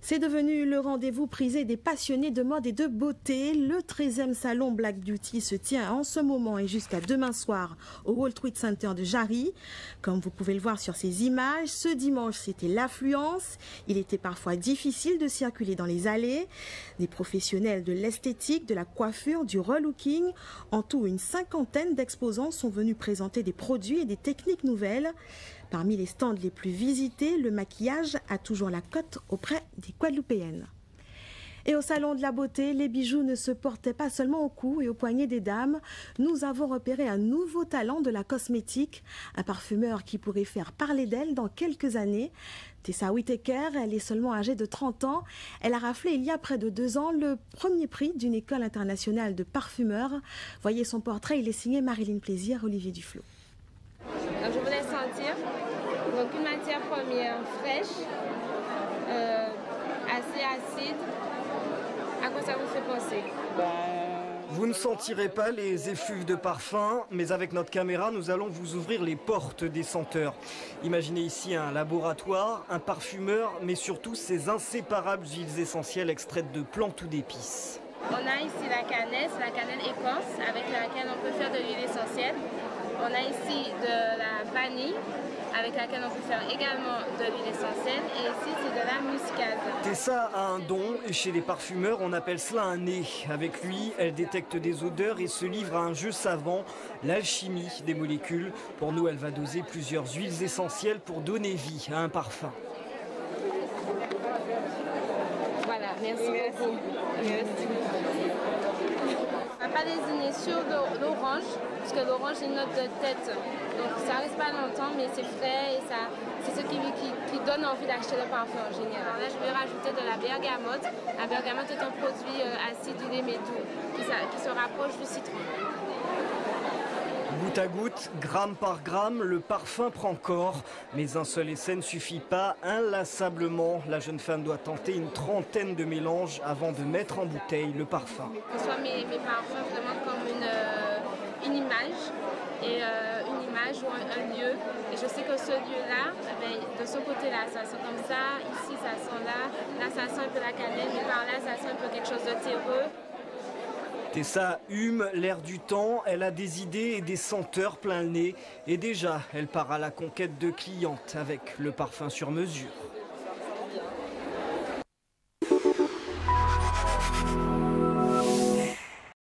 C'est devenu le rendez-vous prisé des passionnés de mode et de beauté. Le 13e salon Black Beauty se tient en ce moment et jusqu'à demain soir au World Trade Center de Jarry. Comme vous pouvez le voir sur ces images, ce dimanche c'était l'affluence. Il était parfois difficile de circuler dans les allées. Des professionnels de l'esthétique, de la coiffure, du relooking. En tout, une 50aine d'exposants sont venus présenter des produits et des techniques nouvelles. Parmi les stands les plus visités, le maquillage a toujours la cote auprès des Guadeloupéennes. Et au salon de la beauté, les bijoux ne se portaient pas seulement au cou et aux poignets des dames. Nous avons repéré un nouveau talent de la cosmétique, un parfumeur qui pourrait faire parler d'elle dans quelques années. Tessa Whitaker, elle est seulement âgée de 30 ans. Elle a raflé il y a près de 2 ans le premier prix d'une école internationale de parfumeurs. Voyez son portrait, il est signé Marilyn Plaisir, Olivier Duflo. Donc je voulais sentir donc une matière première fraîche, assez acide. À quoi ça vous fait penser? Vous ne sentirez pas les effluves de parfum, mais avec notre caméra, nous allons vous ouvrir les portes des senteurs. Imaginez ici un laboratoire, un parfumeur, mais surtout ces inséparables huiles essentielles extraites de plantes ou d'épices. On a ici la cannelle, c'est la cannelle écorce avec laquelle on peut faire de l'huile essentielle. On a ici de la vanille avec laquelle on peut faire également de l'huile essentielle et ici c'est de la muscade. Tessa a un don et chez les parfumeurs on appelle cela un nez. Avec lui, elle détecte des odeurs et se livre à un jeu savant, l'alchimie des molécules. Pour nous, elle va doser plusieurs huiles essentielles pour donner vie à un parfum. Voilà, merci beaucoup. Merci. On va pas lésiner sur l'orange, parce que l'orange est une note de tête. Donc ça reste pas longtemps, mais c'est frais et c'est ce qui donne envie d'acheter le parfum en général. Là, je vais rajouter de la bergamote. La bergamote est un produit acidulé mais doux, qui se rapproche du citron. Goutte à goutte, gramme par gramme, le parfum prend corps. Mais un seul essai ne suffit pas. Inlassablement, la jeune femme doit tenter une 30aine de mélanges avant de mettre en bouteille le parfum. Que ce soit mes parfums vraiment comme une image, et une image ou un lieu. Et je sais que ce lieu-là, de ce côté-là, ça sent comme ça, ici ça sent là ça sent un peu la cannelle, mais par là ça sent un peu quelque chose de terreux. Tessa hume l'air du temps, elle a des idées et des senteurs plein le nez. Et déjà, elle part à la conquête de clientes avec le parfum sur mesure.